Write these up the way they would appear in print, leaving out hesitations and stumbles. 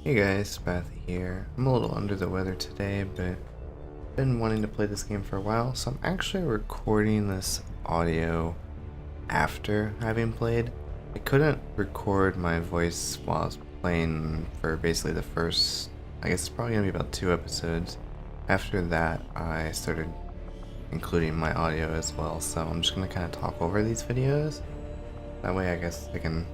Hey guys, Spathi here. I'm a little under the weather today, but been wanting to play this game for a while, so I'm actually recording this audio after having played. I couldn't record my voice while I was playing for basically the first, I guess it's probably gonna be about 2 episodes. After that, I started including my audio as well, so I'm just gonna kind of talk over these videos. That way I guess I can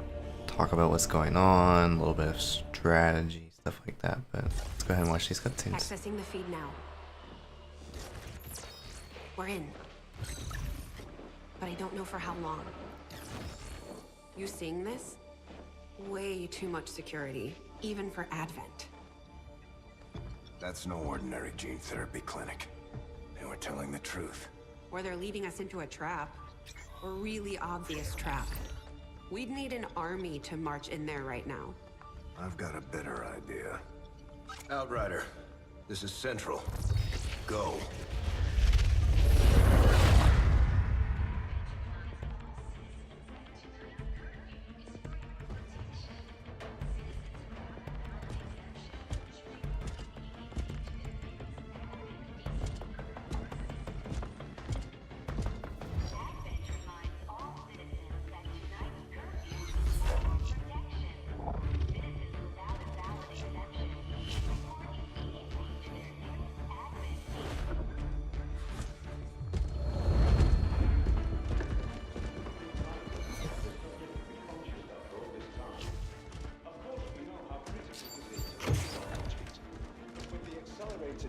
talk about what's going on, a little bit of strategy, stuff like that, but let's go ahead and watch these cutscenes. Accessing the feed now. We're in. But I don't know for how long. You seeing this? Way too much security, even for Advent. That's no ordinary gene therapy clinic. They were telling the truth. Or they're leading us into a trap. A really obvious trap. We'd need an army to march in there right now. I've got a better idea. Outrider, this is Central. Go.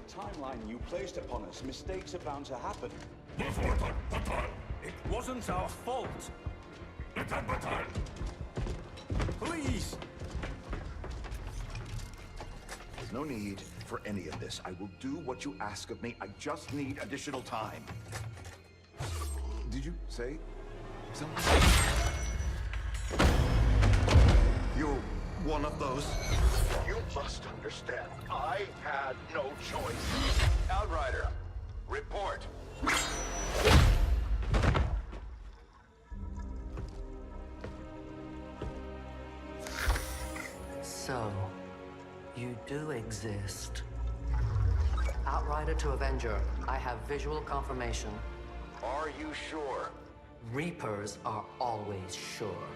Timeline you placed upon us, mistakes are bound to happen. It wasn't our fault. Please! There's no need for any of this. I will do what you ask of me. I just need additional time. Did you say something? You're one of those? You must understand, I had no choice. Outrider, report. So, you do exist. Outrider to Avenger, I have visual confirmation. Are you sure? Reapers are always sure.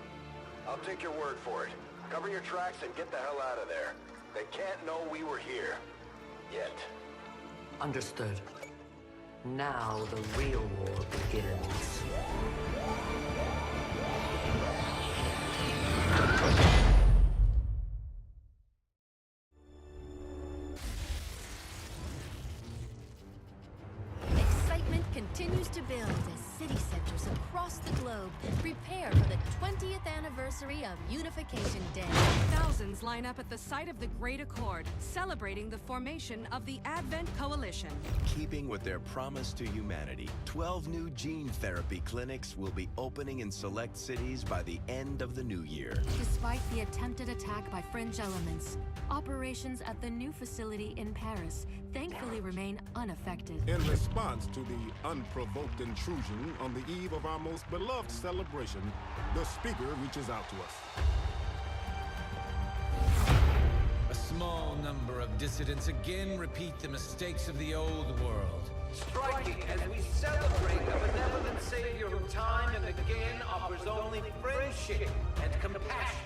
I'll take your word for it. Cover your tracks and get the hell out of there. They can't know we were here. Yet. Understood. Now the real war begins. Excitement continues to build as city centers across the globe prepare for the 20th anniversary of Unification Day. Thousands line up at the site of the Great Accord, celebrating the formation of the Advent Coalition. Keeping with their promise to humanity, 12 new gene therapy clinics will be opening in select cities by the end of the new year. Despite the attempted attack by fringe elements, operations at the new facility in Paris thankfully remain unaffected. In response to the unprovoked intrusion on the eve of our most beloved celebration, the speaker reaches out to us. A small number of dissidents again repeat the mistakes of the old world. Striking as we celebrate a benevolent savior who time and again offers only friendship and compassion.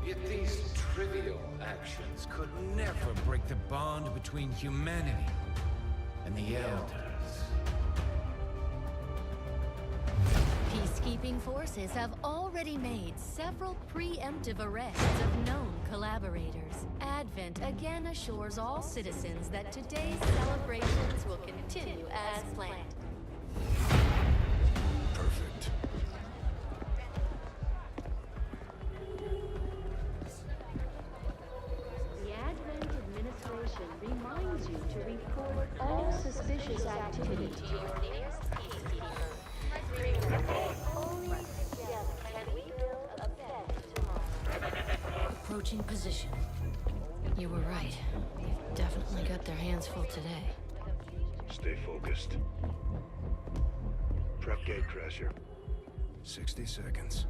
Yet these trivial actions could never break the bond between humanity and the Elders. Peacekeeping forces have already made several preemptive arrests of known collaborators. Advent again assures all citizens that today's celebrations will continue as planned. Perfect. The Advent administration reminds you to report all suspicious activity to your nearest peacekeeper. Only together can we build a better tomorrow. Approaching position. You were right. They've definitely got their hands full today. Stay focused. Prep gate crasher. 60 seconds.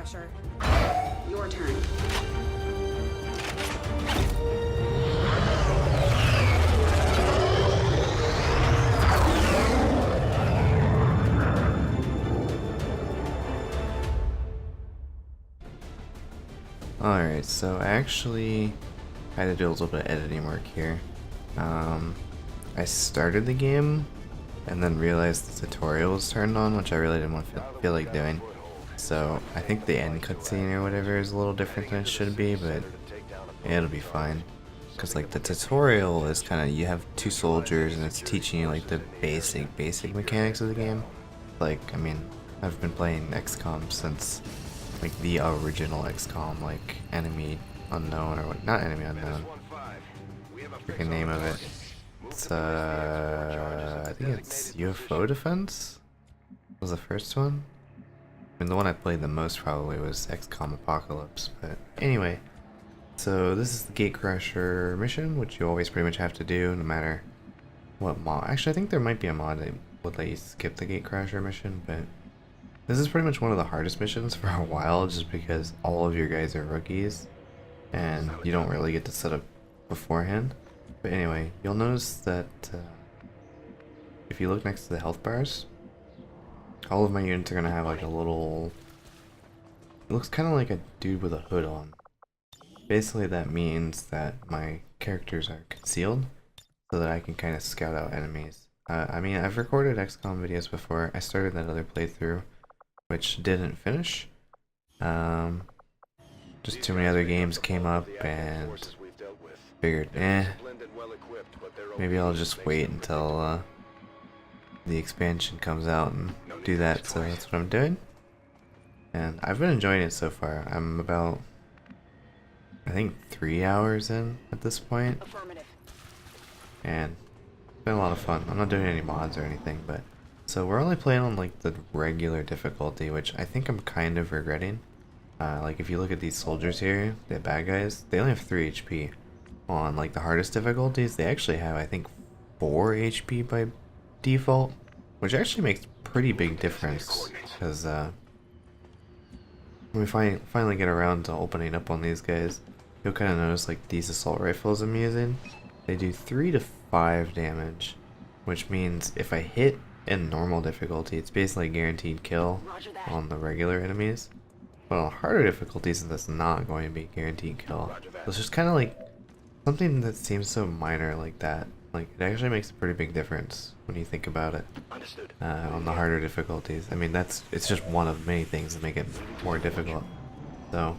Gatecrasher. Your turn. Alright, so I actually had to do a little bit of editing work here. I started the game and then realized the tutorial was turned on, which I really didn't want to feel like doing. So I think the end cutscene or whatever is a little different than it should be, but it'll be fine. Because like the tutorial is kind of, you have two soldiers and it's teaching you like the basic mechanics of the game. Like, I mean, I've been playing XCOM since like the original XCOM, like Enemy Unknown, or what, not Enemy Unknown, freaking name of it. It's I think it's UFO Defense was the first one. I mean, the one I played the most probably was XCOM Apocalypse, but anyway. So this is the Gatecrasher mission, which you always pretty much have to do no matter what mod. Actually, I think there might be a mod that would let you skip the Gatecrasher mission, but this is pretty much one of the hardest missions for a while, just because all of your guys are rookies and you don't really get to set up beforehand. But anyway, you'll notice that if you look next to the health bars, all of my units are going to have like a little, it looks kind of like a dude with a hood on. Basically that means that my characters are concealed so that I can kind of scout out enemies. I mean, I've recorded XCOM videos before. I started that other playthrough, which didn't finish. Just too many other games came up and figured, maybe I'll just wait until the expansion comes out and do that, so that's what I'm doing. And I've been enjoying it so far. I'm about, I think, 3 hours in at this point. And it's been a lot of fun. I'm not doing any mods or anything, but so we're only playing on like the regular difficulty, which I think I'm kind of regretting. Like if you look at these soldiers here, the bad guys, they only have 3 HP. On like the hardest difficulties, they actually have, I think, 4 HP by default, which actually makes a pretty big difference, because when we finally get around to opening up on these guys, you'll kind of notice like these assault rifles I'm using, they do 3 to 5 damage, which means if I hit in normal difficulty, it's basically a guaranteed kill on the regular enemies. But on harder difficulties, that's not going to be a guaranteed kill. So it's just kind of like something that seems so minor like that. Like, it actually makes a pretty big difference when you think about it. On the harder difficulties. I mean, it's just one of many things that make it more difficult. So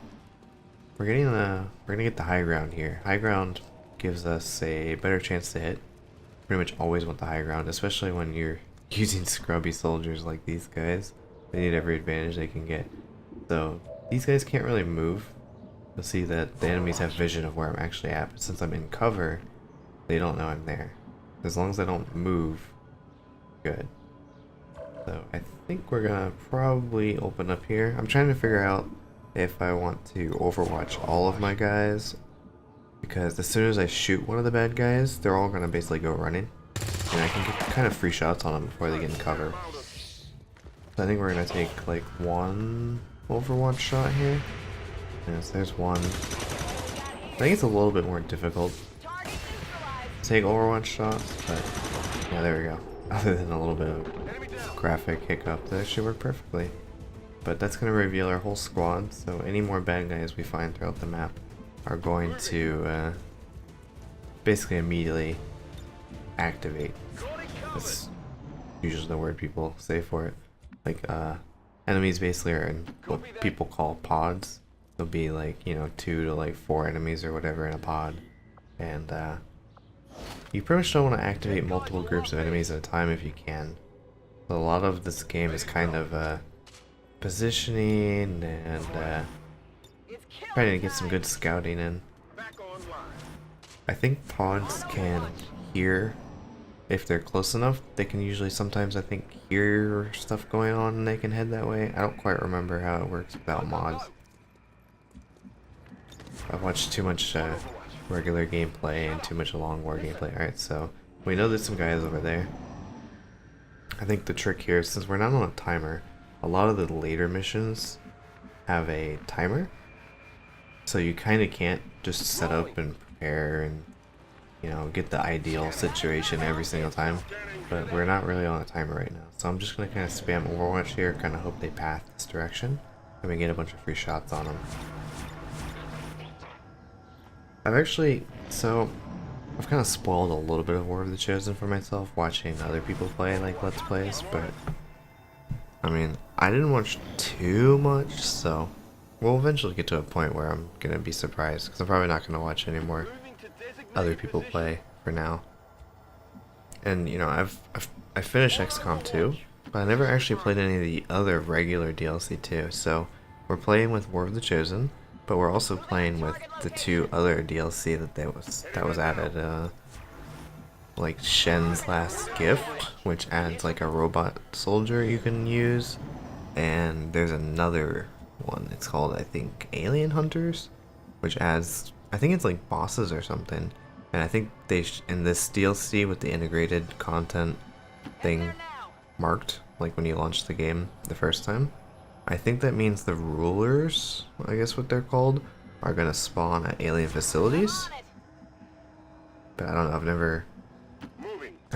we're gonna get the high ground here. High ground gives us a better chance to hit. Pretty much always want the high ground, especially when you're using scrubby soldiers like these guys. They need every advantage they can get. So these guys can't really move. You'll see that the enemies have vision of where I'm actually at, but since I'm in cover, they don't know I'm there. As long as I don't move, good. So I think we're gonna probably open up here. I'm trying to figure out if I want to overwatch all of my guys, because as soon as I shoot one of the bad guys, they're all gonna basically go running, and I can get kind of free shots on them before they get in cover. So I think we're gonna take like one overwatch shot here. Yes, there's one. I think it's a little bit more difficult to take overwatch shots, but yeah, there we go. Other than a little bit of graphic hiccup, that actually worked perfectly. But that's going to reveal our whole squad, so any more bad guys we find throughout the map are going to basically immediately activate. That's usually the word people say for it. Like, enemies basically are in what people call pods. There'll be like, you know, 2 to like 4 enemies or whatever in a pod. And you pretty much don't want to activate multiple groups of enemies at a time if you can. So a lot of this game is kind of positioning and trying to get some good scouting in. I think pods can hear, if they're close enough, they can usually sometimes, I think, hear stuff going on and they can head that way. I don't quite remember how it works without mods. I've watched too much regular gameplay and too much long war gameplay. Alright, so we know there's some guys over there. I think the trick here is, since we're not on a timer, a lot of the later missions have a timer, so you kind of can't just set up and prepare and, you know, get the ideal situation every single time. But we're not really on a timer right now, so I'm just gonna kind of spam Overwatch here, kind of hope they path this direction, and we get a bunch of free shots on them. I've kind of spoiled a little bit of War of the Chosen for myself watching other people play, like Let's Plays, but I mean, I didn't watch too much, so we'll eventually get to a point where I'm gonna be surprised, because I'm probably not gonna watch any more other people play for now. And you know, I finished XCOM2, but I never actually played any of the other regular DLC too. So we're playing with War of the Chosen, but we're also playing with the 2 other DLC that was added, like Shen's Last Gift, which adds like a robot soldier you can use, and there's another one. It's called, I think, Alien Hunters, which adds, I think it's like bosses or something. And I think they in this DLC with the integrated content thing marked, like when you launch the game the first time, I think that means the rulers, I guess what they're called, are gonna spawn at alien facilities. But I don't know, I've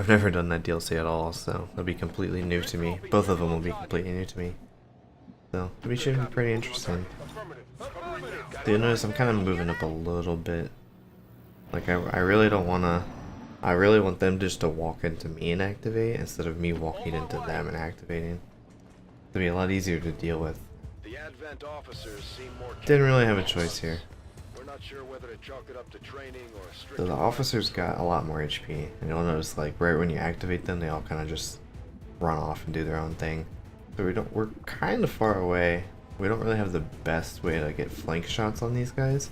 never done that DLC at all, so it'll be completely new to me. Both of them will be completely new to me. So it should be pretty interesting. Do you notice I'm kind of moving up a little bit? Like I really don't wanna. I really want them just to walk into me and activate instead of me walking into them and activating. It'll be a lot easier to deal with. Didn't really have a choice here. So the officers got a lot more HP, and you'll notice like right when you activate them, they all kind of just run off and do their own thing. So we're kind of far away. We don't really have the best way to get flank shots on these guys.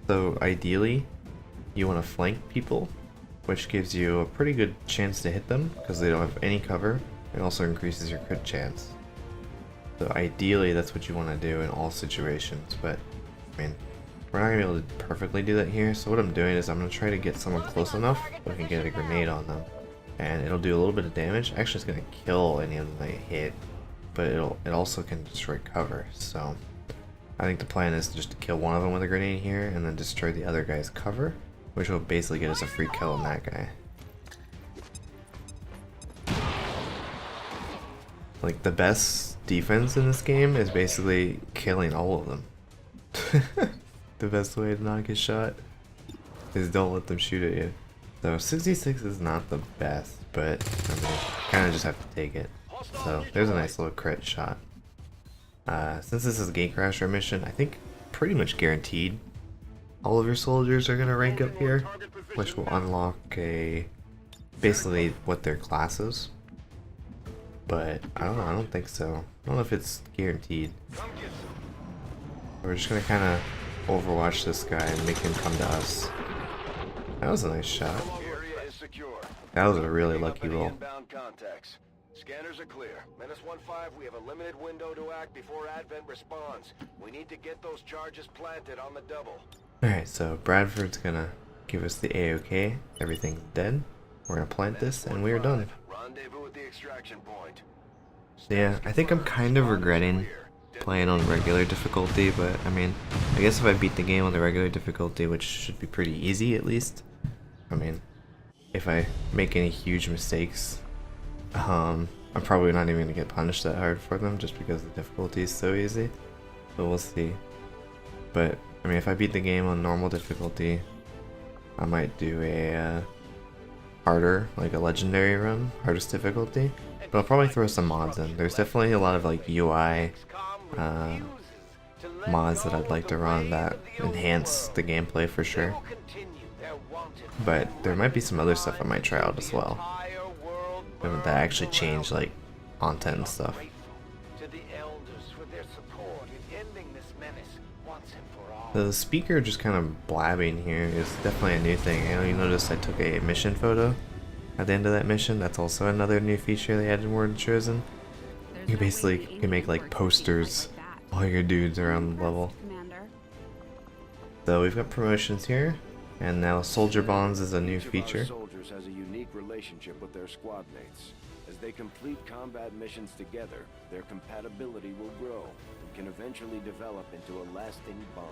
So ideally, you want to flank people, which gives you a pretty good chance to hit them because they don't have any cover. It also increases your crit chance. So ideally, that's what you want to do in all situations. But I mean, we're not gonna be able to perfectly do that here. So what I'm doing is I'm gonna try to get someone close enough so I can get a grenade on them, and it'll do a little bit of damage. Actually, it's gonna kill any of them that hit, but it also can destroy cover. So I think the plan is just to kill one of them with a grenade here, and then destroy the other guy's cover, which will basically get us a free kill on that guy. Like, the best defense in this game is basically killing all of them. The best way to not get shot is don't let them shoot at you. So 66 is not the best, but I mean, kind of just have to take it. So there's a nice little crit shot. Since this is a Gatecrasher mission, I think pretty much guaranteed all of your soldiers are gonna rank up here, which will unlock basically what their class is. But I don't know, I don't think so. I don't know if it's guaranteed. We're just gonna kind of overwatch this guy and make him come to us. That was a nice shot. That was a really lucky roll. Scanners are clear. -15, we have a limited window to act before Advent responds. We need to get those charges planted on the double. Alright, so Bradford's gonna give us the A-OK. Everything's dead. We're gonna plant this and we are done. Rendezvous at the extraction point. Yeah, I think I'm kind of regretting playing on regular difficulty, but I mean, I guess if I beat the game on the regular difficulty, which should be pretty easy at least. I mean, if I make any huge mistakes, I'm probably not even gonna get punished that hard for them just because the difficulty is so easy. So we'll see. But I mean, if I beat the game on normal difficulty, I might do a harder, like a legendary run, hardest difficulty. But I'll probably throw some mods in. There's definitely a lot of like UI mods that I'd like to run that enhance the gameplay for sure. But there might be some other stuff I might try out as well that actually change like content and stuff. The speaker just kind of blabbing here is definitely a new thing. I know you noticed I took a mission photo at the end of that mission. That's also another new feature they added in War of the Chosen. You basically can make like posters all your dudes around the level. So we've got promotions here, and now Soldier Bonds is a new feature. Soldiers has a unique relationship with their squad mates. As they complete combat missions together, their compatibility will grow and can eventually develop into a lasting bond.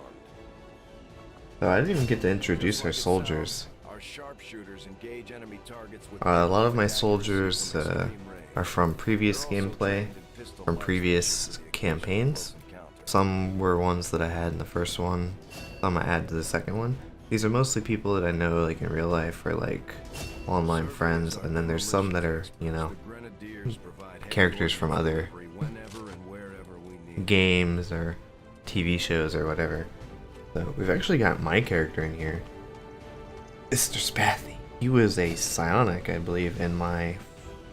So I didn't even get to introduce our soldiers. Our sharpshooters engage enemy targets with A lot of my soldiers are from previous gameplay, from previous campaigns. Some were ones that I had in the first one, some I added to the second one. These are mostly people that I know like in real life or like online friends, and then there's some that are, you know, characters from other games or TV shows or whatever. So we've actually got my character in here, Mr. Spathi. He was a psionic, I believe, in my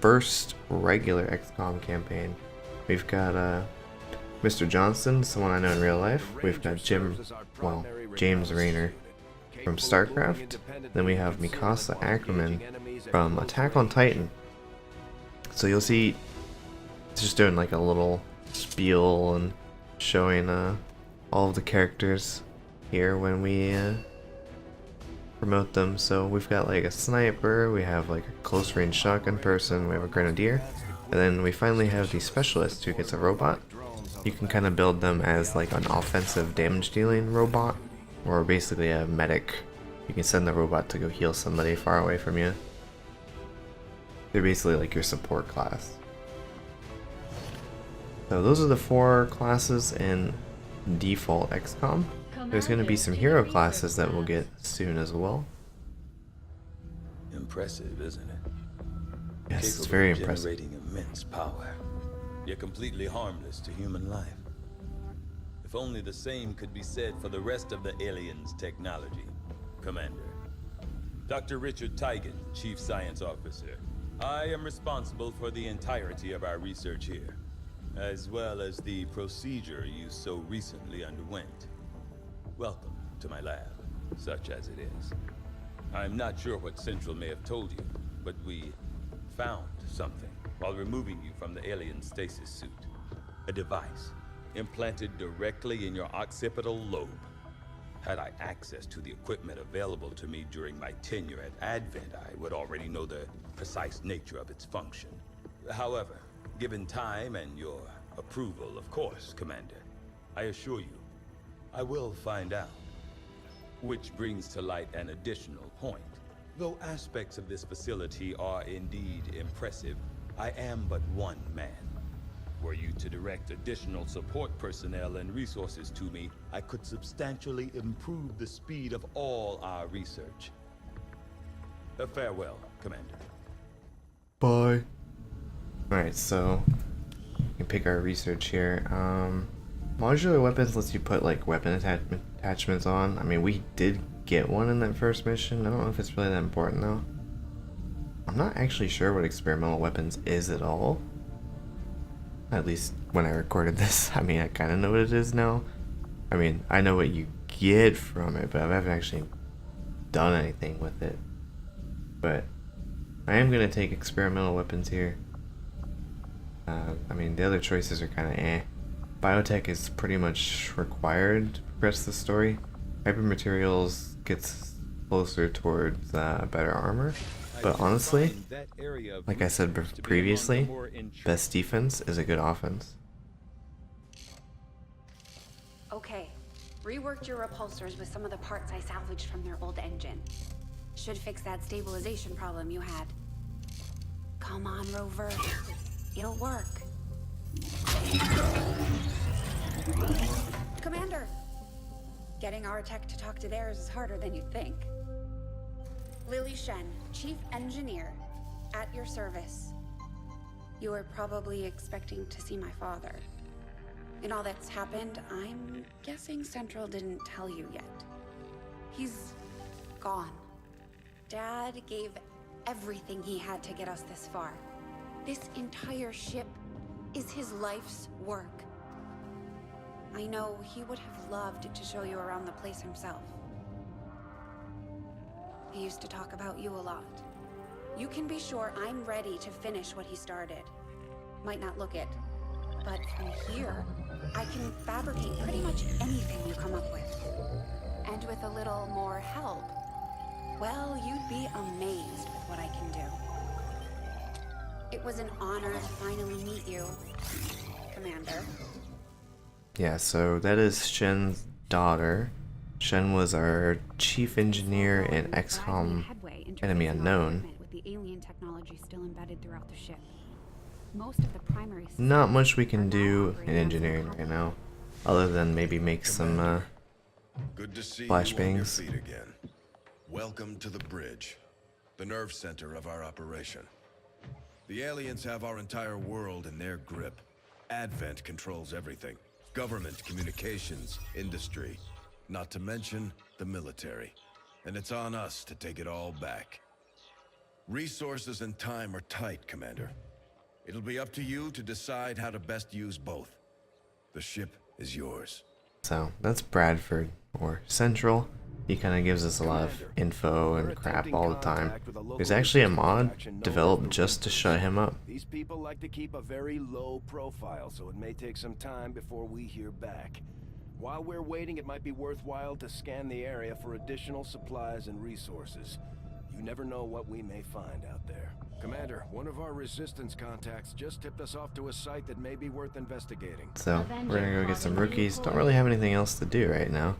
first regular XCOM campaign. We've got Mr. Johnson, someone I know in real life. We've got James Rayner from StarCraft. Then we have Mikasa Ackerman from Attack on Titan. So you'll see just doing like a little spiel and showing all of the characters here when we promote them. So we've got like a sniper, we have like a close range shotgun person, we have a grenadier, and then we finally have the specialist who gets a robot. You can kind of build them as like an offensive damage dealing robot, or basically a medic. You can send the robot to go heal somebody far away from you. They're basically like your support class. So those are the 4 classes in default XCOM. There's going to be some hero classes that we'll get soon as well. Impressive, isn't it? Yes, it's very impressive. Generating immense power, yet completely harmless to human life. If only the same could be said for the rest of the aliens' technology. Commander. Dr. Richard Tigan, Chief Science Officer. I am responsible for the entirety of our research here, as well as the procedure you so recently underwent. Welcome to my lab, such as it is. I'm not sure what Central may have told you, but we found something while removing you from the alien stasis suit. A device implanted directly in your occipital lobe. Had I access to the equipment available to me during my tenure at Advent, I would already know the precise nature of its function. However, given time and your approval, of course, Commander, I assure you, I will find out. Which brings to light an additional point. Though aspects of this facility are indeed impressive, I am but one man. Were you to direct additional support personnel and resources to me, I could substantially improve the speed of all our research. Farewell, Commander. Bye. Alright, so you can pick our research here. Modular weapons lets you put like weapon attachments on. I mean, we did get one in that first mission. I don't know if it's really that important though. I'm not actually sure what experimental weapons is at all. At least when I recorded this. I mean, I kind of know what it is now. I mean, I know what you get from it, but I haven't actually done anything with it. But I am going to take experimental weapons here. I mean, the other choices are kind of eh. Biotech is pretty much required to progress the story. Hypermaterials gets closer towards better armor. But honestly, like I said previously, best defense is a good offense. Okay, reworked your repulsors with some of the parts I salvaged from their old engine. Should fix that stabilization problem you had. Come on, Rover. It'll work. Commander! Getting our tech to talk to theirs is harder than you'd think. Lily Shen, Chief Engineer, at your service. You were probably expecting to see my father. In all that's happened, I'm guessing Central didn't tell you yet. He's gone. Dad gave everything he had to get us this far. This entire ship is his life's work. I know he would have loved to show you around the place himself. He used to talk about you a lot. You can be sure I'm ready to finish what he started. Might not look it, but from here, I can fabricate pretty much anything you come up with. And with a little more help, well, you'd be amazed with what I can do. It was an honor to finally meet you, Commander. Yeah, so that is Shen's daughter. Shen was our chief engineer in XCOM Enemy Unknown. With the alien technology still embedded throughout the ship. Most of the primary Not much we can do in engineering right now, other than maybe make some Good to see flashbangs. You on your feet again. Welcome to the bridge, the nerve center of our operation. The aliens have our entire world in their grip. Advent controls everything. Government, communications, industry, not to mention the military. And it's on us to take it all back. Resources and time are tight, Commander. It'll be up to you to decide how to best use both. The ship is yours. So that's Bradford, or Central. He kind of gives us a lot of info and crap all the time. There's actually a mod developed just to shut him up. These people like to keep a very low profile, so it may take some time before we hear back. While we're waiting, it might be worthwhile to scan the area for additional supplies and resources. You never know what we may find out there. Commander, one of our resistance contacts just tipped us off to a site that may be worth investigating. So we're gonna go get some rookies. Don't really have anything else to do right now.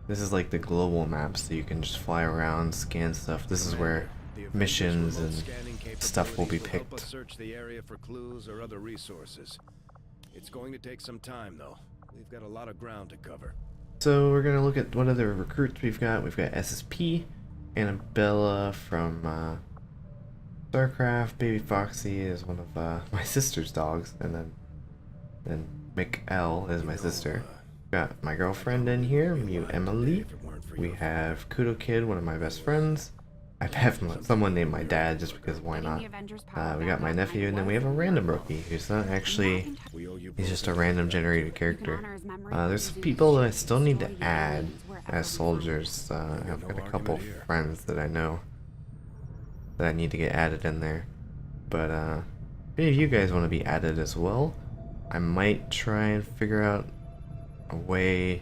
This is like the global map, so you can just fly around, scan stuff. This is where missions and stuff will be picked. Search the area for clues or other resources. It's going to take some time, though. We've got a lot of ground to cover. So we're gonna look at what other recruits we've got. We've got SSP, Annabella from StarCraft. Baby Foxy is one of my sister's dogs, and then McL is my sister. Got my girlfriend in here, Mute Emily. We have Kudo Kid, one of my best friends. I have someone named my dad just because why not? We got my nephew, and then we have a random rookie who's not actually, he's just a random generated character. There's some people that I still need to add as soldiers. I've got a couple friends that I know that I need to get added in there. But if any of you guys want to be added as well, I might try and figure out a way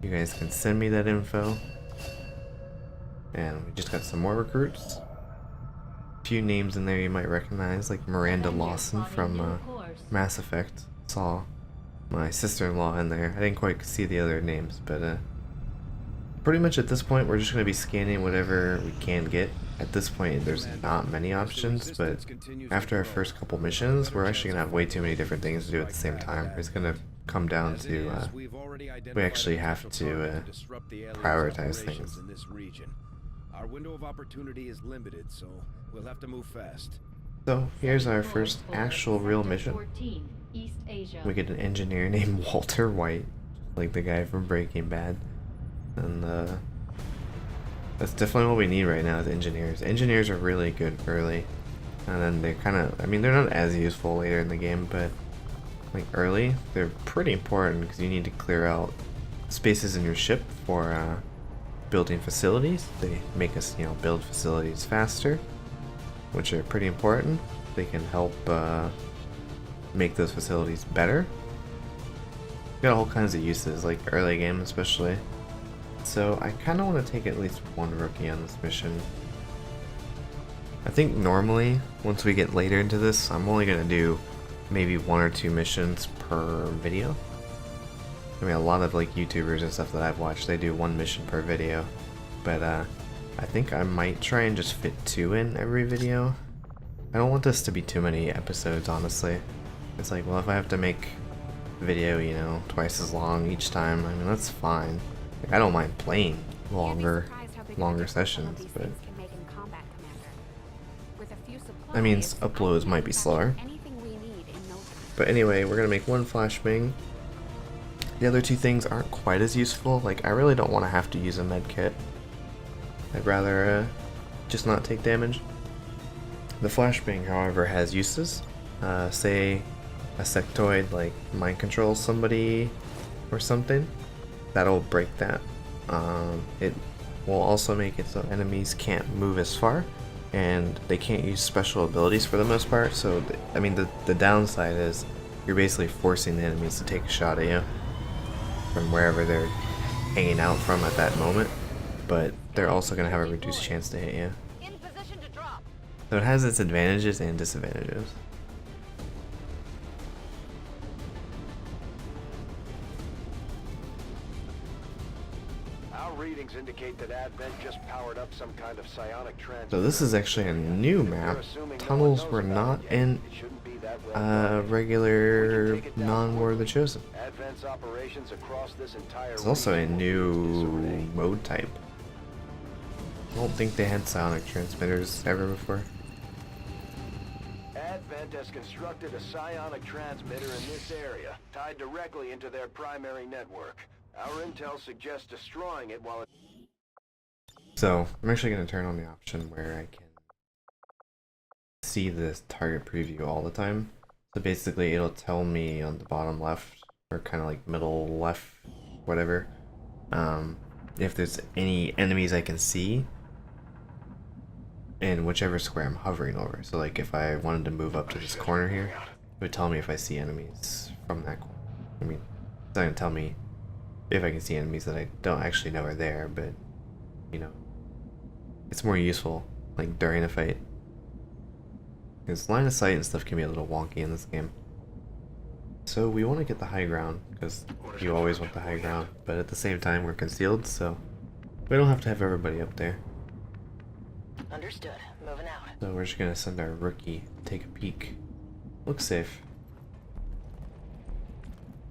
you guys can send me that info. And we just got some more recruits. A few names in there you might recognize, like Miranda Lawson from Mass Effect. Saw my sister-in-law in there. I didn't quite see the other names, but pretty much at this point we're just going to be scanning whatever we can get. At this point there's not many options, but after our first couple missions we're actually going to have way too many different things to do at the same time. It's going to come down to we actually have to prioritize things. Our window of opportunity is limited, so we'll have to move fast. So here's our first actual real mission. We get an engineer named Walter White, like the guy from Breaking Bad, and that's definitely what we need right now is engineers. Engineers are really good early, and then they kind of, I mean, they're not as useful later in the game, but like early, they're pretty important because you need to clear out spaces in your ship for building facilities. They make us, you know, build facilities faster, which are pretty important. They can help make those facilities better. Got all kinds of uses, like early game especially. So I kind of want to take at least one rookie on this mission. I think normally, once we get later into this, I'm only going to do maybe 1 or 2 missions per video. I mean, a lot of like YouTubers and stuff that I've watched, they do 1 mission per video. But I think I might try and just fit 2 in every video. I don't want this to be too many episodes, honestly. It's like, well, if I have to make a video, you know, twice as long each time, I mean, that's fine. Like, I don't mind playing longer sessions, but that means uploads might be slower. But anyway, we're gonna make 1 flashbang. The other 2 things aren't quite as useful. Like, I really don't want to have to use a med kit. I'd rather just not take damage. The flashbang, however, has uses. Say a sectoid like mind controls somebody or something, that'll break that. It will also make it so enemies can't move as far, and they can't use special abilities for the most part. So, I mean, the downside is you're basically forcing the enemies to take a shot at you from wherever they're hanging out from at that moment, but they're also going to have a reduced chance to hit you. So it has its advantages and disadvantages. Our readings indicate that Advent just powered up some kind of psionic transmitter. So this is actually a new map. Tunnels were not in regular non-War of the Chosen. Advent's operations across this entire It's also a region new mode type. I don't think they had psionic transmitters ever before. Advent has constructed a psionic transmitter in this area, tied directly into their primary network. Our intel suggests destroying it while it... So, I'm actually going to turn on the option where I can see this target preview all the time. So basically it'll tell me on the bottom left, or kind of like middle left, whatever, if there's any enemies I can see in whichever square I'm hovering over. So like if I wanted to move up to this corner here, it would tell me if I see enemies from that corner. I mean, it's not going to tell me if I can see enemies that I don't actually know are there, but, you know, it's more useful, like, during a fight. Because line of sight and stuff can be a little wonky in this game. So we want to get the high ground, because you always want the high ground, but at the same time we're concealed, so we don't have to have everybody up there. Understood. Moving out. So we're just gonna send our rookie to take a peek. Looks safe.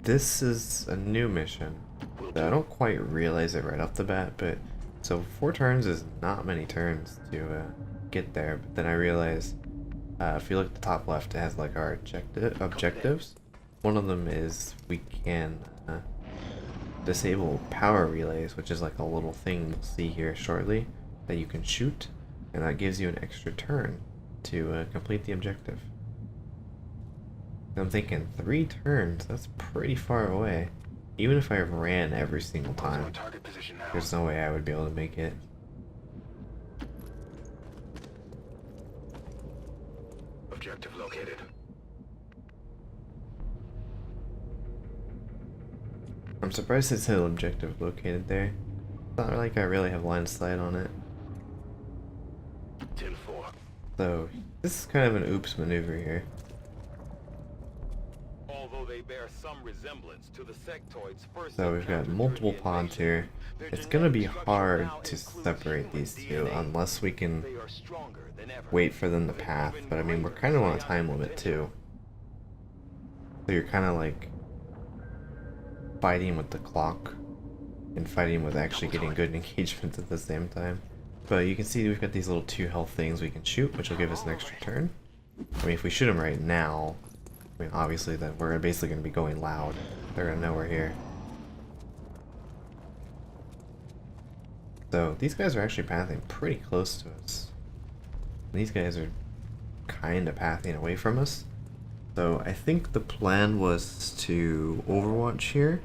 This is a new mission. I don't quite realize it right off the bat, but so 4 turns is not many turns to get there. But then I realized if you look at the top left, it has like our objectives. One of them is we can disable power relays, which is like a little thing you'll see here shortly that you can shoot, and that gives you an extra turn to complete the objective. I'm thinking 3 turns, that's pretty far away. Even if I ran every single time, there's no way I would be able to make it. Objective located. I'm surprised it said objective located there. It's not like I really have line of sight on it. 10-4. So, this is kind of an oops maneuver here. Although they bear some resemblance to the sectoids first. So we've got multiple pods here. It's gonna be hard to separate these two unless we can wait for them to path, but I mean we're kind of on a time limit too. So you're kind of like fighting with the clock and fighting with actually getting good engagements at the same time. But you can see we've got these little 2 health things we can shoot, which will give us an extra turn. I mean if we shoot them right now, I mean obviously then we're basically going to be going loud. They're going to know we're here. So these guys are actually pathing pretty close to us. These guys are kind of pathing away from us. So I think the plan was to overwatch here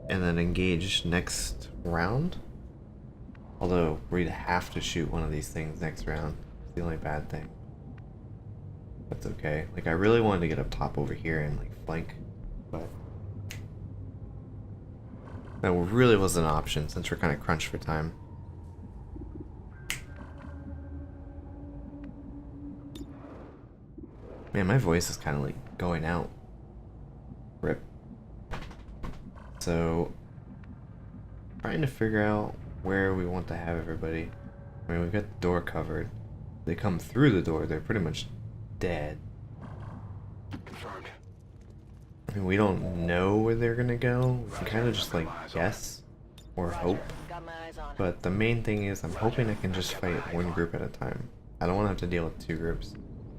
and then engage next round. Although we'd have to shoot one of these things next round. It's the only bad thing. That's okay. Like I really wanted to get up top over here and like flank, but that really was an option since we're kind of crunched for time. Man, my voice is kind of like going out. Rip. So, trying to figure out where we want to have everybody. I mean, we've got the door covered. They come through the door, they're pretty much dead. Confirmed. I mean, we don't know where they're gonna go. We can kind of just like guess or hope. But the main thing is I'm hoping I can just fight 1 group at a time. I don't want to have to deal with 2 groups.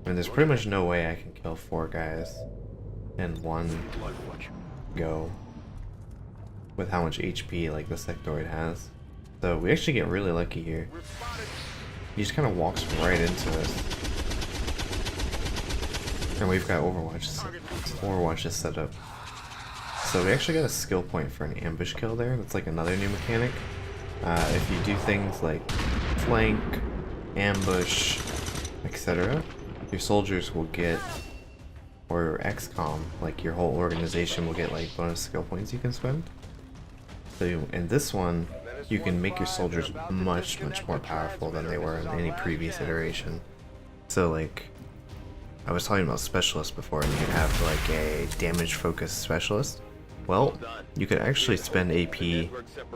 I mean, there's pretty much no way I can kill 4 guys in one go with how much HP like the sectoid has. So we actually get really lucky here. He just kind of walks right into us. And we've got Overwatch is set up. So we actually got a skill point for an ambush kill there. That's like another new mechanic. If you do things like flank, ambush, etc., your soldiers will get, or XCOM, like your whole organization will get like bonus skill points you can spend. So in this one, you can make your soldiers much more powerful than they were in any previous iteration. So like, I was talking about specialists before, and you could have like a damage focused specialist. Well, you could actually spend AP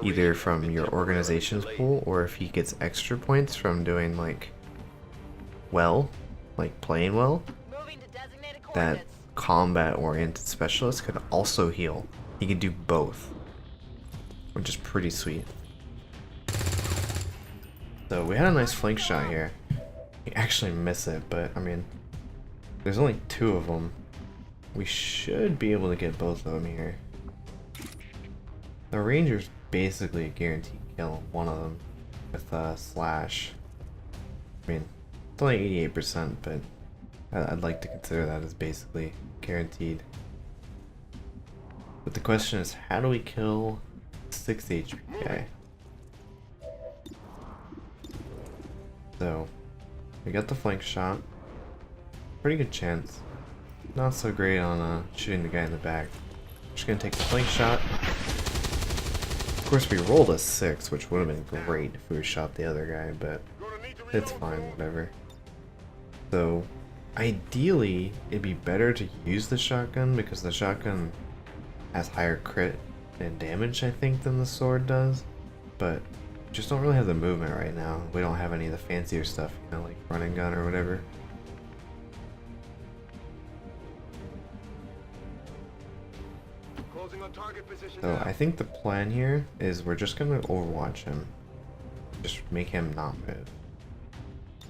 either from your organization's pool, or if he gets extra points from doing like playing well, that combat oriented specialist could also heal. He could do both, which is pretty sweet. So we had a nice flank shot here. We actually miss it, but I mean, there's only 2 of them. We should be able to get both of them here. The Ranger's basically a guaranteed kill, one of them, with Slash. I mean, it's only 88%, but I'd like to consider that as basically guaranteed. But the question is, how do we kill 6 HP guy? So, we got the flank shot. Pretty good chance. Not so great on shooting the guy in the back. Just gonna take the flank shot. Of course, we rolled a 6, which would have been great if we shot the other guy, but it's fine, whatever. So, ideally, it'd be better to use the shotgun, because the shotgun has higher crit and damage, I think, than the sword does. But just don't really have the movement right now. We don't have any of the fancier stuff, you know, like running gun or whatever. So I think the plan here is we're just gonna overwatch him. Just make him not move.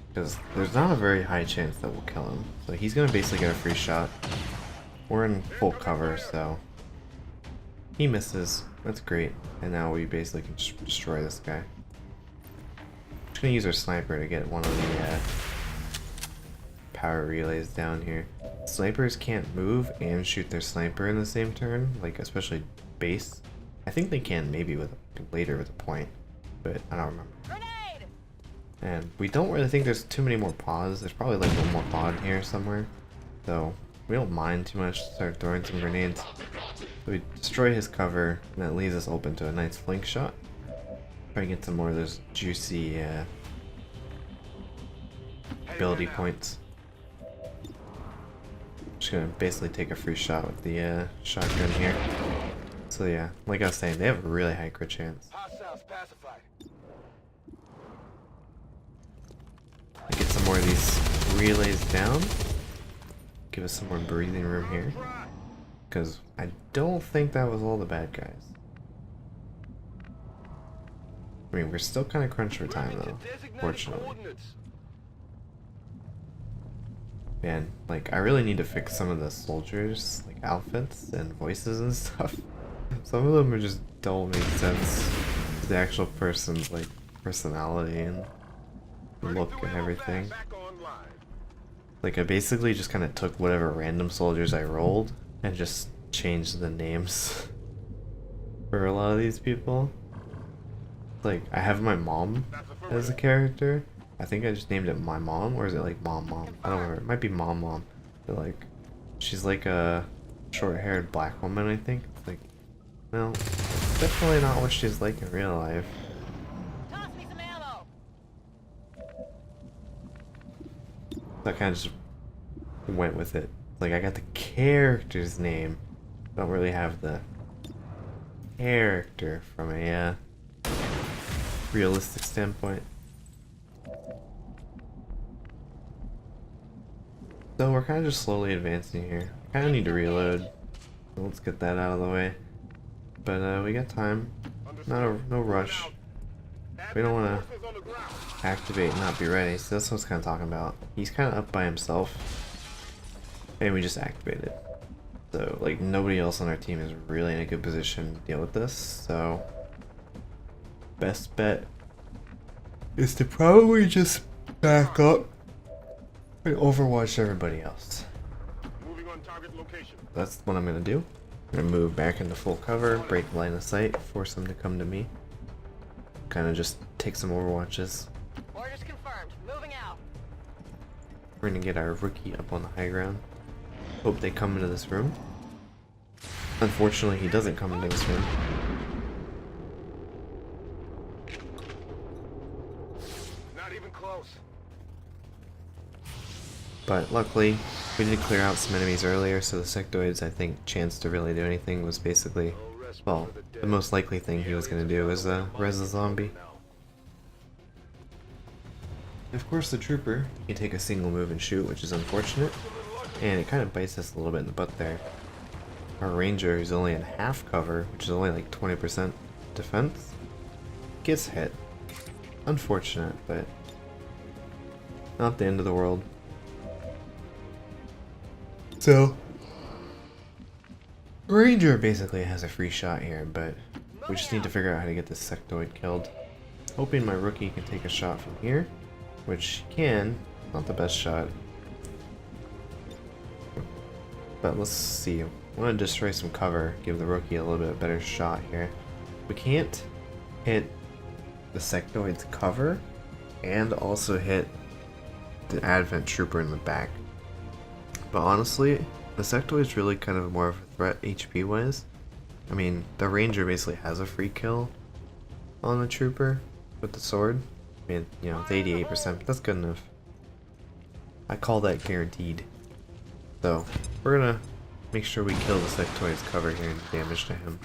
Because there's not a very high chance that we'll kill him. So he's gonna basically get a free shot. We're in full cover, so he misses. That's great. And now we basically can just destroy this guy. Just gonna use our sniper to get one of the power relays down here. Snipers can't move and shoot their sniper in the same turn, like especially base. I think they can maybe later with a point, but I don't remember. Grenade! And we don't really think there's too many more pods. There's probably like one more pod here somewhere, so we don't mind too much to start throwing some grenades. So we destroy his cover, and that leaves us open to a nice flank shot. Try to get some more of those juicy ability points. Just gonna basically take a free shot with the shotgun here. So yeah, like I was saying, they have a really high crit chance. Get some more of these relays down. Give us some more breathing room here. Because I don't think that was all the bad guys. I mean, we're still kind of crunched for time though, fortunately. Man, like, I really need to fix some of the soldiers, like, outfits and voices and stuff. Some of them just don't make sense to the actual person's, like, personality and look and everything. Like, I basically just kind of took whatever random soldiers I rolled and just changed the names for a lot of these people. Like, I have my mom as a character. I think I just named it my mom, or is it like mom? I don't remember. It might be mom. But like, she's like a short-haired black woman, I think. It's like, well, definitely not what she's like in real life. Toss me some ammo. So I kind of just went with it. Like, I got the character's name. I don't really have the character from a realistic standpoint. So we're kind of just slowly advancing here. I kind of need to reload, so let's get that out of the way. But we got time. No rush. We don't want to activate and not be ready. So that's what I was kind of talking about. He's kind of up by himself, and we just activated. So like nobody else on our team is really in a good position to deal with this. So best bet is to probably just back up and overwatch everybody else. Moving on target location. That's what I'm gonna do. I'm gonna move back into full cover, break line of sight, force them to come to me. Kind of just take some overwatches. Orders confirmed. Moving out. We're gonna get our rookie up on the high ground. Hope they come into this room. Unfortunately, he doesn't come into this room. Not even close. But luckily, we did clear out some enemies earlier, so the sectoids, I think, chance to really do anything was basically, well, the most likely thing he was going to do was res the zombie. Of course, the trooper can take a single move and shoot, which is unfortunate, and it kind of bites us a little bit in the butt there. Our ranger, who's only in half cover, which is only like 20% defense, gets hit. Unfortunate, but not the end of the world. So, Ranger basically has a free shot here, but we just need to figure out how to get this sectoid killed. Hoping my rookie can take a shot from here, which he can. Not the best shot. But let's see. I want to destroy some cover, give the rookie a little bit better shot here. We can't hit the sectoid's cover and also hit the Advent Trooper in the back. But honestly, the sectoid's really kind of more of a threat HP wise. I mean, the Ranger basically has a free kill on the Trooper with the sword. I mean, you know, it's 88%, but that's good enough. I call that guaranteed. So, we're gonna make sure we kill the sectoid's cover here and do damage to him.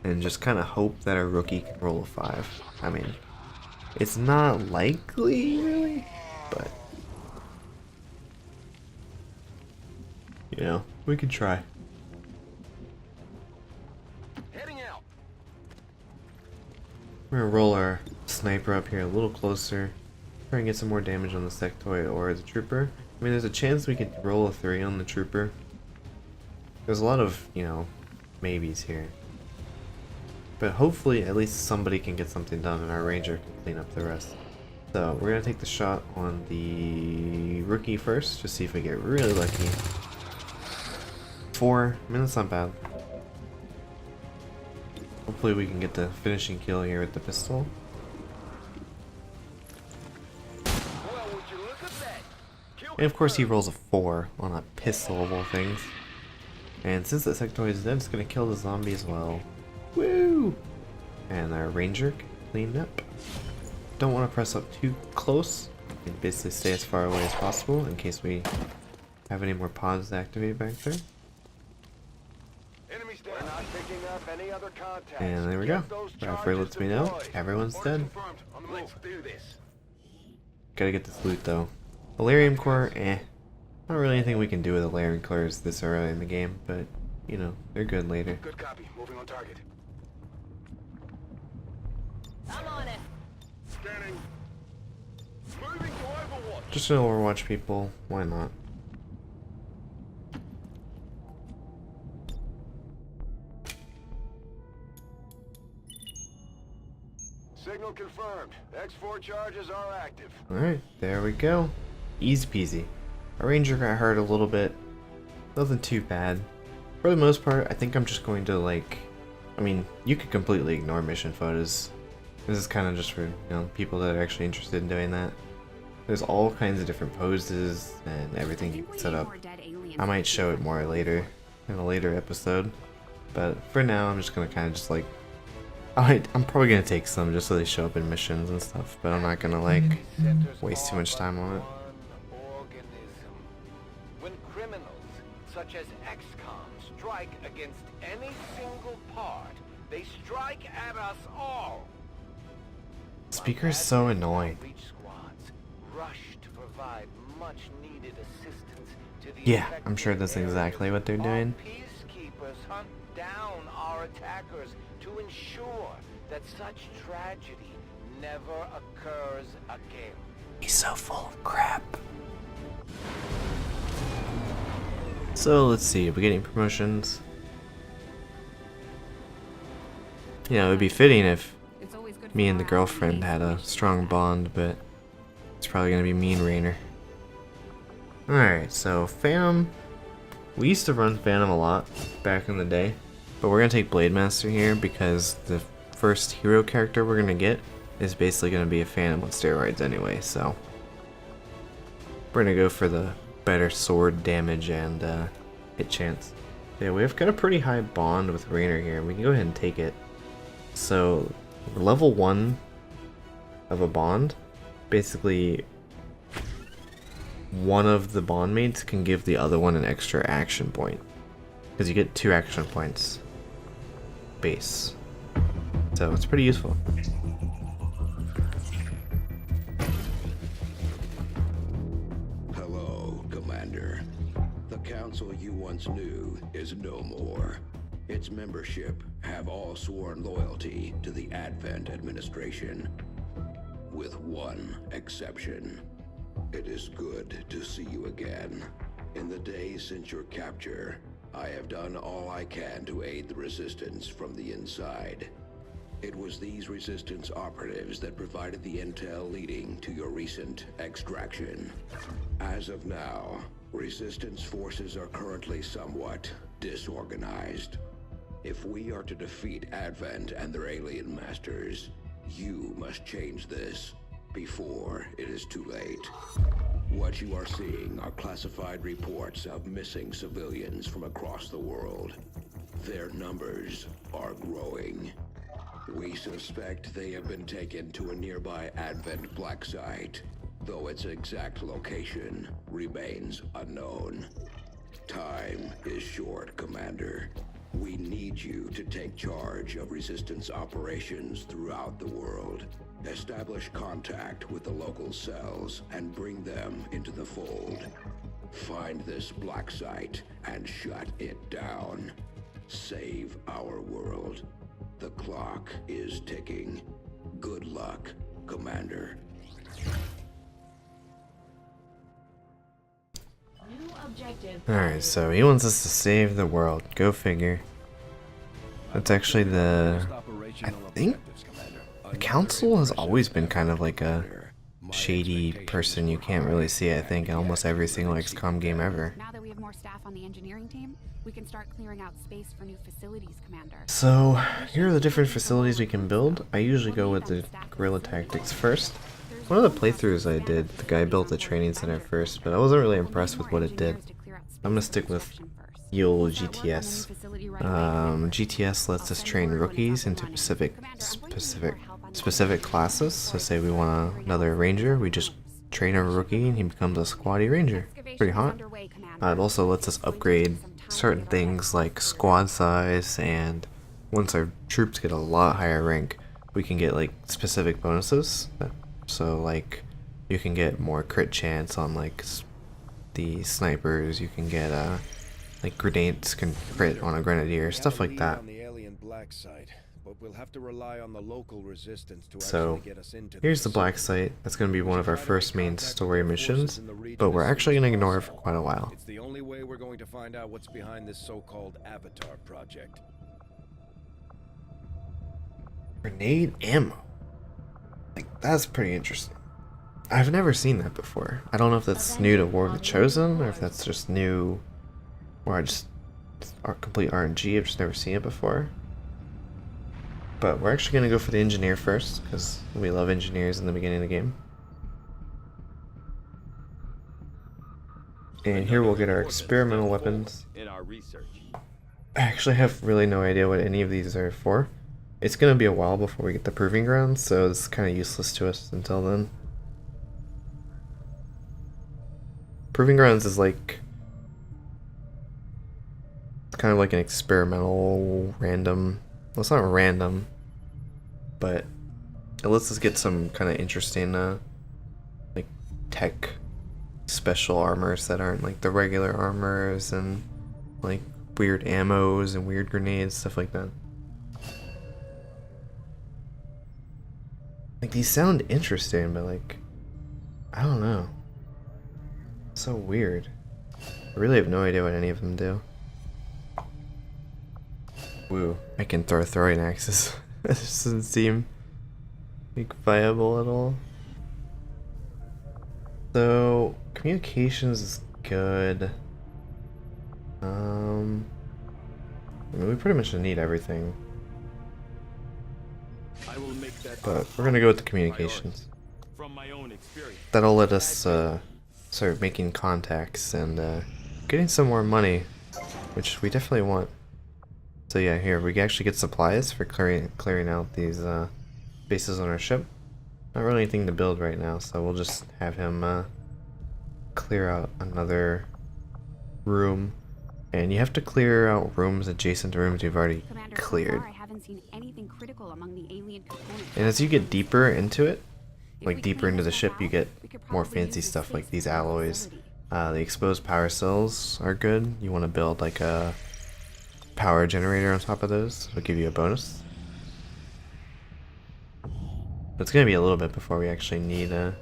And just kind of hope that our rookie can roll a 5. I mean, it's not likely, really, but you know, we could try. Heading out. We're gonna roll our sniper up here a little closer, try and get some more damage on the sectoid or the trooper. I mean, there's a chance we could roll a 3 on the trooper. There's a lot of, you know, maybes here. But hopefully at least somebody can get something done and our ranger can clean up the rest. So we're gonna take the shot on the rookie first, just see if we get really lucky. 4, I mean that's not bad. Hopefully we can get the finishing kill here with the pistol. And of course he rolls a 4 on a pistol of all things. And since the sectoid is dead, it's gonna kill the zombie as well. Woo! And our ranger can clean up. Don't want to press up too close. And basically stay as far away as possible in case we have any more pods to activate back there. And there we go. Bradford lets me know everyone's dead. Gotta get this loot though. Valerium core, not really anything we can do with Valerium cores this early in the game, but you know, they're good later. Good copy. Moving on target. I'm on it. Scanning. Moving to Overwatch. Just an Overwatch people, why not? Signal confirmed. X4 charges are active. Alright, there we go. Easy peasy. Our ranger got hurt a little bit. Nothing too bad. For the most part, I think I'm just going to like... I mean, you could completely ignore mission photos. This is kind of just for, you know, people that are actually interested in doing that. There's all kinds of different poses and everything you can set up. I might show it more later, in a later episode. But for now, I'm just going to kind of just like... I'm probably going to take some just so they show up in missions and stuff, but I'm not going to like waste too much time on it. When criminals such as XCOM strike against any single part, they strike at us all. Speaker's so annoying. Yeah, I'm sure that's exactly what they're doing. Peacekeepers hunt down our attackers to ensure that such tragedy never occurs again. He's so full of crap. So let's see, are we getting promotions? Yeah, it would be fitting if me and the girlfriend had a strong bond, but it's probably gonna be me and Rainer. Alright, so Phantom. We used to run Phantom a lot back in the day, but we're gonna take Blade Master here because the first hero character we're gonna get is basically gonna be a Phantom on steroids anyway, so we're gonna go for the better sword damage and hit chance. Yeah, we've got a pretty high bond with Rainer here. We can go ahead and take it. So level 1 of a bond basically one of the bondmates can give the other one an extra action point. Because you get 2 action points base. So it's pretty useful. Hello, Commander. The council you once knew is no more. Its membership have all sworn loyalty to the Advent administration. With one exception. It is good to see you again. In the days since your capture, I have done all I can to aid the Resistance from the inside. It was these Resistance operatives that provided the intel leading to your recent extraction. As of now, Resistance forces are currently somewhat disorganized. If we are to defeat Advent and their alien masters, you must change this before it is too late. What you are seeing are classified reports of missing civilians from across the world. Their numbers are growing. We suspect they have been taken to a nearby Advent black site, though its exact location remains unknown. Time is short, Commander. We need you to take charge of Resistance operations throughout the world. Establish contact with the local cells and bring them into the fold. Find this black site and shut it down. Save our world. The clock is ticking. Good luck, Commander. Alright, so he wants us to save the world. Go figure. That's actually I think the council has always been kind of like a shady person you can't really see, I think, in almost every single XCOM game ever. Now that we have more staff on the engineering team, we can start clearing out space for new facilities, Commander. So, here are the different facilities we can build. I usually go with the guerrilla tactics first. One of the playthroughs I did, the guy built the training center first, but I wasn't really impressed with what it did. I'm gonna stick with Yule GTS. GTS lets us train rookies into specific classes. So say we want another ranger, we just train a rookie and he becomes a squatty ranger. Pretty hot. It also lets us upgrade certain things like squad size, and once our troops get a lot higher rank, we can get like specific bonuses. So like you can get more crit chance on like the snipers, you can get like grenades can crit on a grenadier, stuff like that. So here's the black site. That's going to be one of our first main story missions, but we're actually going to ignore it for quite a while. It's the only way we're going to find out what's behind this so-called Avatar project. Grenade ammo. Like, that's pretty interesting. I've never seen that before. I don't know if that's new to War of the Chosen, or if that's just new, or I just are complete RNG. I've just never seen it before. But we're actually gonna go for the engineer first, because we love engineers in the beginning of the game. And here we'll get our experimental weapons. I actually have really no idea what any of these are for. It's gonna be a while before we get the proving grounds, so it's kind of useless to us until then. Proving grounds is like, it's kind of like an experimental random. Well, it's not random, but it lets us get some kind of interesting, like tech special armors that aren't like the regular armors, and like weird ammos and weird grenades, stuff like that. Like, these sound interesting, but like, I don't know. So weird. I really have no idea what any of them do. Woo, I can throw throwing axes. That just doesn't seem like viable at all. So communications is good. I mean, we pretty much need everything. But we're gonna go with the communications. That'll let us start making contacts and getting some more money, which we definitely want. So yeah, here we actually get supplies for clearing out these bases on our ship. Not really anything to build right now, so we'll just have him clear out another room. And you have to clear out rooms adjacent to rooms you've already cleared. I haven't seen anything critical among the alien components. And as you get deeper into it, like deeper into the ship, you get more fancy stuff like these alloys. The exposed power cells are good. You want to build like a power generator on top of those. It'll give you a bonus. But it's going to be a little bit before we actually need to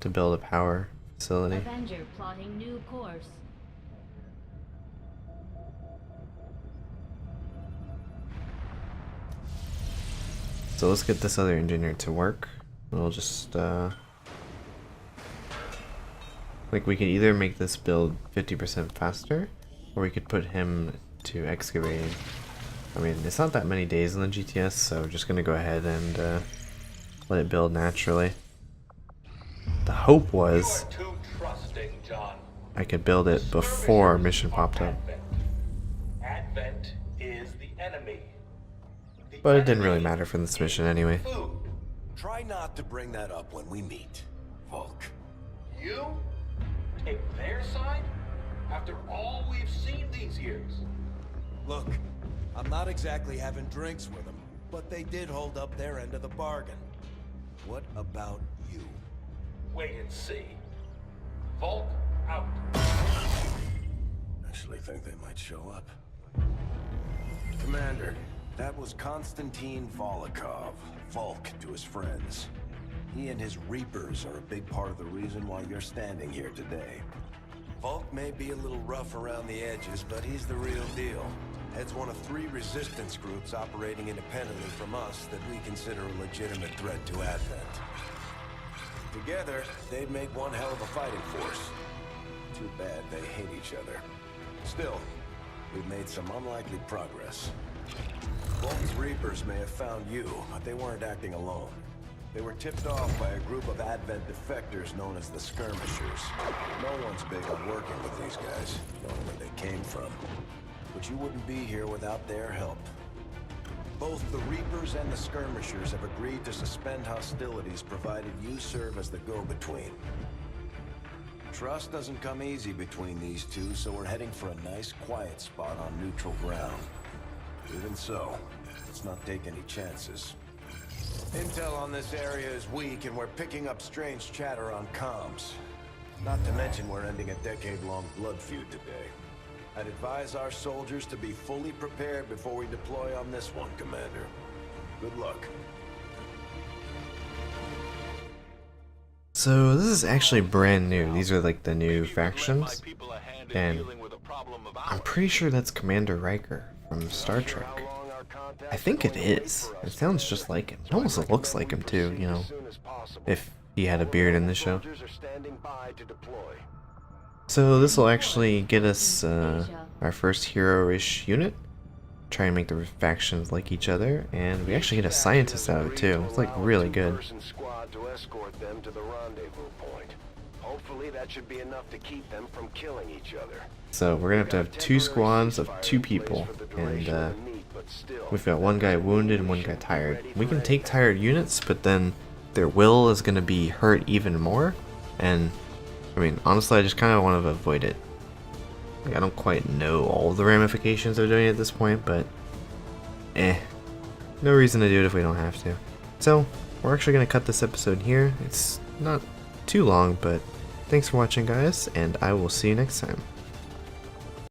build a power facility. Avenger plotting new course. So let's get this other engineer to work. We'll just like we could either make this build 50% faster, or we could put him to excavating. I mean, it's not that many days in the GTS, so we're just gonna go ahead and let it build naturally. The hope was I could build it before mission popped up. Advent is the enemy. But it didn't really matter for this mission anyway. Try not to bring that up when we meet, Volk. You take their side after all we've seen these years. Look, I'm not exactly having drinks with them, but they did hold up their end of the bargain. What about you? Wait and see. Volk out. Actually think they might show up. Commander, that was Konstantin Volokov, Volk to his friends. He and his Reapers are a big part of the reason why you're standing here today. Volk may be a little rough around the edges, but he's the real deal. Heads one of 3 resistance groups operating independently from us that we consider a legitimate threat to Advent. Together, they'd make one hell of a fighting force. Too bad they hate each other. Still, we've made some unlikely progress. Volk's Reapers may have found you, but they weren't acting alone. They were tipped off by a group of Advent defectors known as the Skirmishers. No one's big on working with these guys, knowing where they came from. But you wouldn't be here without their help. Both the Reapers and the Skirmishers have agreed to suspend hostilities provided you serve as the go-between. Trust doesn't come easy between these two, so we're heading for a nice, quiet spot on neutral ground. Even so, let's not take any chances. Intel on this area is weak, and we're picking up strange chatter on comms. Not to mention we're ending a decade-long blood feud today. I'd advise our soldiers to be fully prepared before we deploy on this one, Commander. Good luck. So this is actually brand new. These are like the new factions. And I'm pretty sure that's Commander Riker from Star Trek. I think it is. It sounds just like him. It almost looks like him too, you know, if he had a beard in the show. So this will actually get us our first hero-ish unit. Try and make the factions like each other, and we actually get a scientist out of it too. It's like really good. Hopefully that should be enough to keep them from killing each other. So we're gonna have 2 squads of 2 people, and we've got one guy wounded and one guy tired. We can take tired units, but then their will is gonna be hurt even more, and I mean, honestly, I just kind of want to avoid it. Like, I don't quite know all the ramifications of doing it at this point, but no reason to do it if we don't have to. So, we're actually going to cut this episode here. It's not too long, but thanks for watching, guys, and I will see you next time.